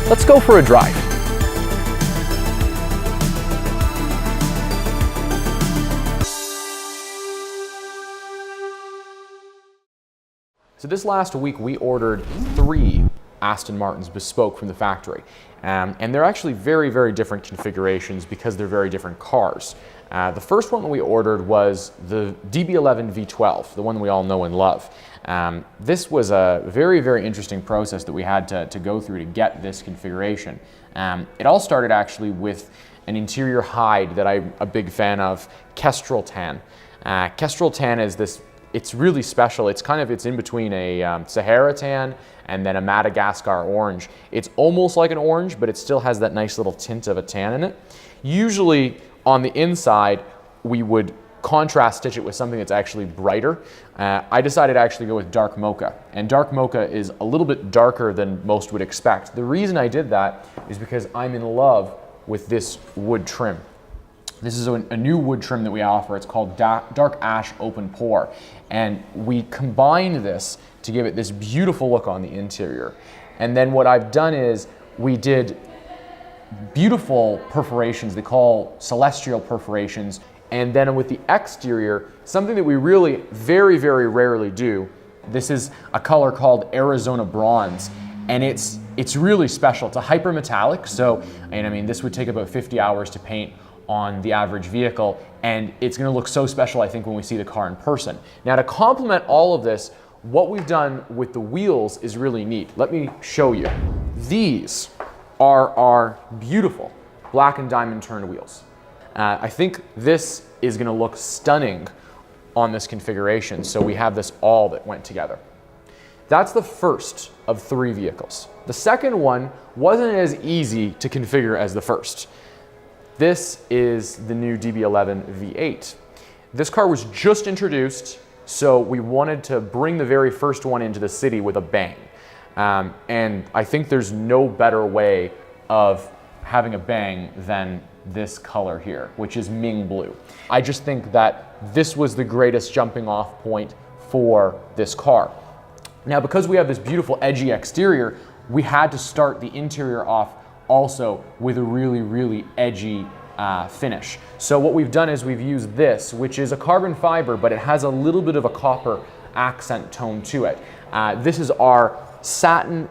Let's go for a drive. So this last week we ordered 3 Aston Martins bespoke from the factory. And they're actually very, very different configurations because they're very different cars. The first one that we ordered was the DB11 V12, the one we all know and love. This was a very, very interesting process that we had to go through to get this configuration. It all started actually with an interior hide that I'm a big fan of, Kestrel Tan. Kestrel Tan is this, it's really special. It's in between a Sahara tan and then a Madagascar orange. It's almost like an orange, but it still has that nice little tint of a tan in it. Usually on the inside, we would contrast stitch it with something that's actually brighter. I decided to actually go with dark mocha, and dark mocha is a little bit darker than most would expect. The reason I did that is because I'm in love with this wood trim. This is a new wood trim that we offer. It's called Dark Ash Open Pore, and we combined this to give it this beautiful look on the interior. And then what I've done is we did beautiful perforations they call celestial perforations, and then with the exterior, something that we really very, very rarely do. This is a color called Arizona Bronze, and it's really special. It's a hyper metallic, so and I mean this would take about 50 hours to paint on the average vehicle, and it's going to look so special, I think, when we see the car in person. Now, to complement all of this, what we've done with the wheels is really neat. Let me show you. These are our beautiful black and diamond turned wheels. I think this is going to look stunning on this configuration, so we have this all that went together. That's the first of 3 vehicles. The second one wasn't as easy to configure as the first. This is the new DB11 V8. This car was just introduced, so we wanted to bring the very first one into the city with a bang. And I think there's no better way of having a bang than this color here, which is Ming Blue. I just think that this was the greatest jumping off point for this car. Now, because we have this beautiful edgy exterior, we had to start the interior off also with a really, really edgy finish. So what we've done is we've used this, which is a carbon fiber, but it has a little bit of a copper accent tone to it. This is our satin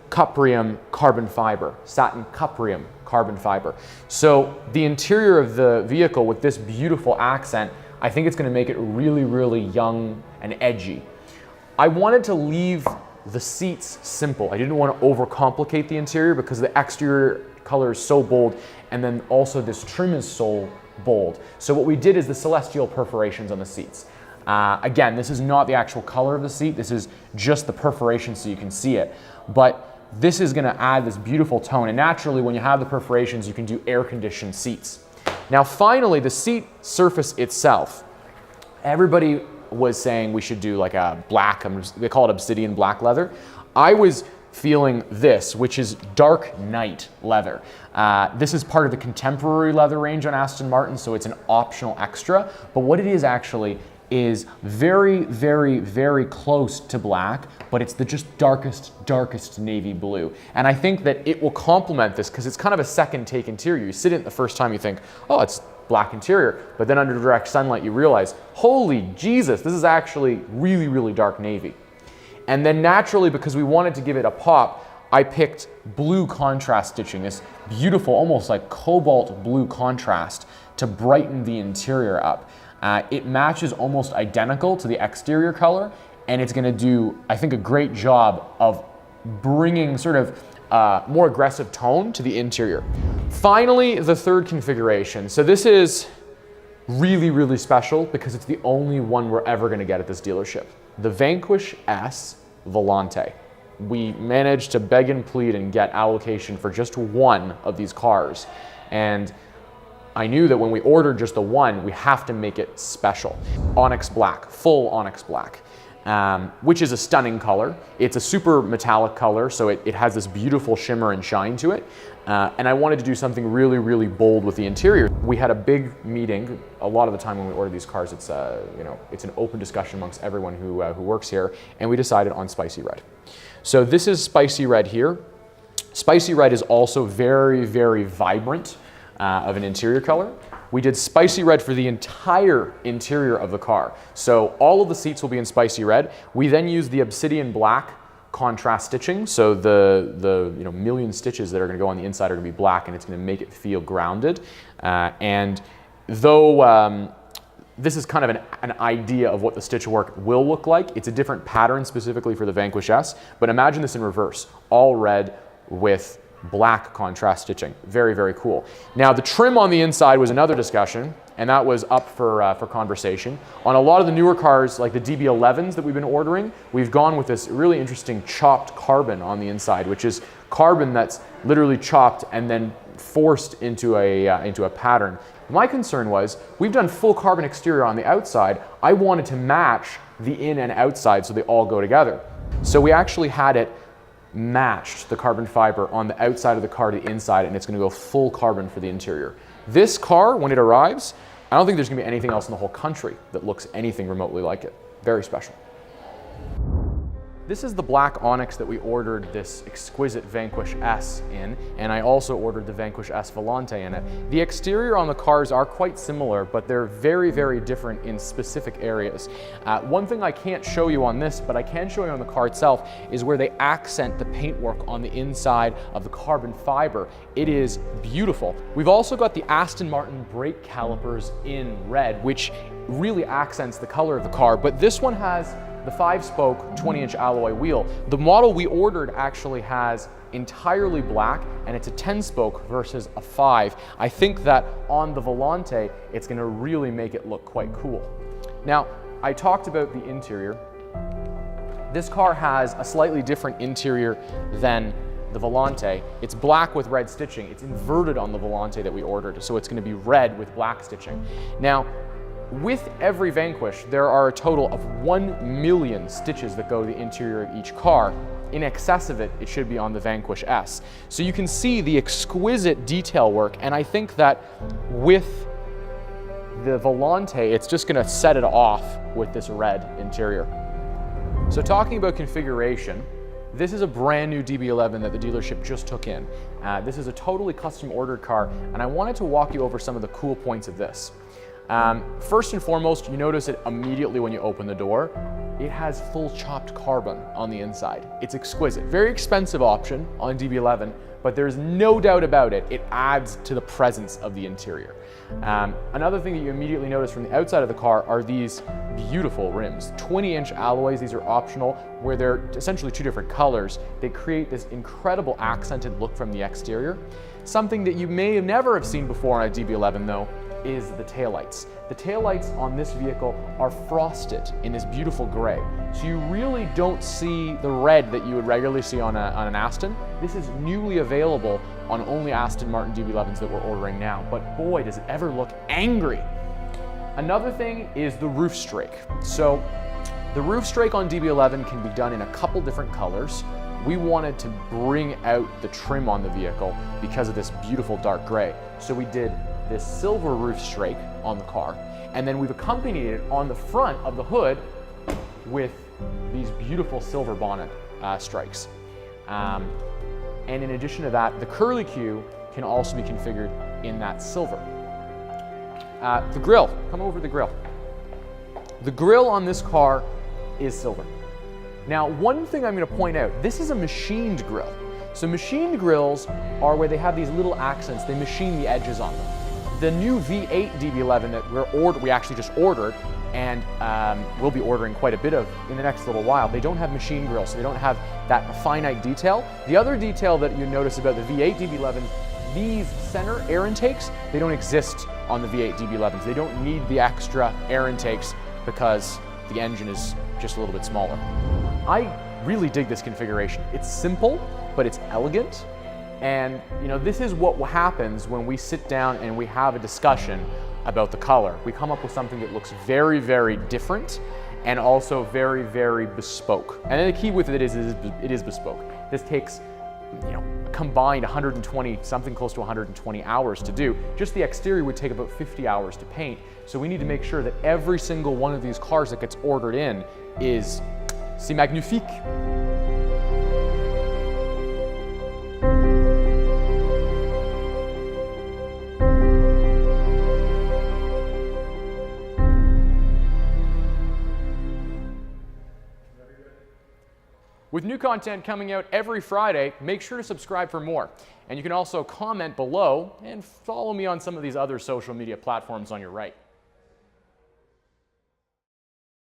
cuprium carbon fiber. Satin cuprium carbon fiber. So the interior of the vehicle with this beautiful accent, I think it's going to make it really, really young and edgy. I wanted to leave the seats simple. I didn't want to overcomplicate the interior because the exterior color is so bold, and then also this trim is so bold. So what we did is the celestial perforations on the seats. Again, this is not the actual color of the seat. This is just the perforation so you can see it. But this is going to add this beautiful tone, and naturally when you have the perforations you can do air-conditioned seats. Now finally, the seat surface itself. Everybody was saying we should do like a black, they call it obsidian black leather. I was feeling this, which is dark night leather. This is part of the contemporary leather range on Aston Martin, so it's an optional extra. But what it is actually is very, very, very close to black, but it's the just darkest navy blue. And I think that it will complement this because it's kind of a second take interior. You sit in it the first time, you think, oh, it's black interior, but then under direct sunlight you realize, holy Jesus, this is actually really, really dark navy. And then naturally, because we wanted to give it a pop, I picked blue contrast stitching, this beautiful, almost like cobalt blue contrast to brighten the interior up. It matches almost identical to the exterior color, and it's going to do, I think, a great job of bringing sort of more aggressive tone to the interior. Finally, the third configuration. So this is really, really special because it's the only one we're ever going to get at this dealership. The Vanquish S Volante. We managed to beg and plead and get allocation for just one of these cars. And I knew that when we ordered just the one, we have to make it special. Onyx black, full onyx black. Which is a stunning color. It's a super metallic color, so it has this beautiful shimmer and shine to it. And I wanted to do something really, really bold with the interior. We had a big meeting. A lot of the time when we order these cars, it's it's an open discussion amongst everyone who works here, and we decided on spicy red. So this is spicy red here. Spicy red is also very, very vibrant of an interior color. We did spicy red for the entire interior of the car. So all of the seats will be in spicy red. We then use the obsidian black contrast stitching. So the million stitches that are going to go on the inside are going to be black, and it's going to make it feel grounded. And though this is kind of an idea of what the stitch work will look like, it's a different pattern specifically for the Vanquish S, but imagine this in reverse, all red with black contrast stitching. Very, very cool. Now the trim on the inside was another discussion, and that was up for conversation. On a lot of the newer cars, like the DB11s that we've been ordering, we've gone with this really interesting chopped carbon on the inside, which is carbon that's literally chopped and then forced into a pattern. My concern was, we've done full carbon exterior on the outside. I wanted to match the in and outside so they all go together. So we actually had it matched, the carbon fiber on the outside of the car to the inside, and it's going to go full carbon for the interior. This car, when it arrives, I don't think there's going to be anything else in the whole country that looks anything remotely like it. Very special. This is the black onyx that we ordered this exquisite Vanquish S in, and I also ordered the Vanquish S Volante in it. The exterior on the cars are quite similar, but they're very, very different in specific areas. One thing I can't show you on this, but I can show you on the car itself, is where they accent the paintwork on the inside of the carbon fiber. It is beautiful. We've also got the Aston Martin brake calipers in red, which really accents the color of the car, but this one has the 5-spoke 20-inch alloy wheel. The model we ordered actually has entirely black, and it's a 10-spoke versus a 5. I think that on the Volante, it's going to really make it look quite cool. Now, I talked about the interior. This car has a slightly different interior than the Volante. It's black with red stitching. It's inverted on the Volante that we ordered, so it's going to be red with black stitching. Now, with every Vanquish, there are a total of 1 million stitches that go to the interior of each car. In excess of it, it should be on the Vanquish S. So you can see the exquisite detail work, and I think that with the Volante, it's just going to set it off with this red interior. So talking about configuration, this is a brand new DB11 that the dealership just took in. This is a totally custom ordered car, and I wanted to walk you over some of the cool points of this. First and foremost, you notice it immediately when you open the door. It has full chopped carbon on the inside. It's exquisite. Very expensive option on DB11, but there's no doubt about it. It adds to the presence of the interior. Another thing that you immediately notice from the outside of the car are these beautiful rims. 20-inch alloys, these are optional, where they're essentially two different colors. They create this incredible accented look from the exterior. Something that you may have never have seen before on a DB11 though, is the taillights. The taillights on this vehicle are frosted in this beautiful gray. So you really don't see the red that you would regularly see on an Aston. This is newly available on only Aston Martin DB11s that we're ordering now, but boy, does it ever look angry. Another thing is the roof strake. So the roof strake on DB11 can be done in a couple different colors. We wanted to bring out the trim on the vehicle because of this beautiful dark gray. So we did this silver roof strake on the car, and then we've accompanied it on the front of the hood with these beautiful silver bonnet strikes. And in addition to that, the curlicue can also be configured in that silver. The grille, come over the grille. The grille on this car is silver. Now, one thing I'm going to point out, this is a machined grille. So machined grills are where they have these little accents, they machine the edges on them. The new V8 DB11 that we actually just ordered, and we'll be ordering quite a bit of in the next little while, they don't have machine grills, so they don't have that finite detail. The other detail that you notice about the V8 DB11, these center air intakes, they don't exist on the V8 DB11s. They don't need the extra air intakes because the engine is just a little bit smaller. I really dig this configuration. It's simple, but it's elegant. And this is what happens when we sit down and we have a discussion about the color. We come up with something that looks very, very different and also very, very bespoke. And then the key with it is bespoke. This takes, combined 120, something close to 120 hours to do. Just the exterior would take about 50 hours to paint. So we need to make sure that every single one of these cars that gets ordered in is c'est magnifique. With new content coming out every Friday, make sure to subscribe for more. And you can also comment below and follow me on some of these other social media platforms on your right.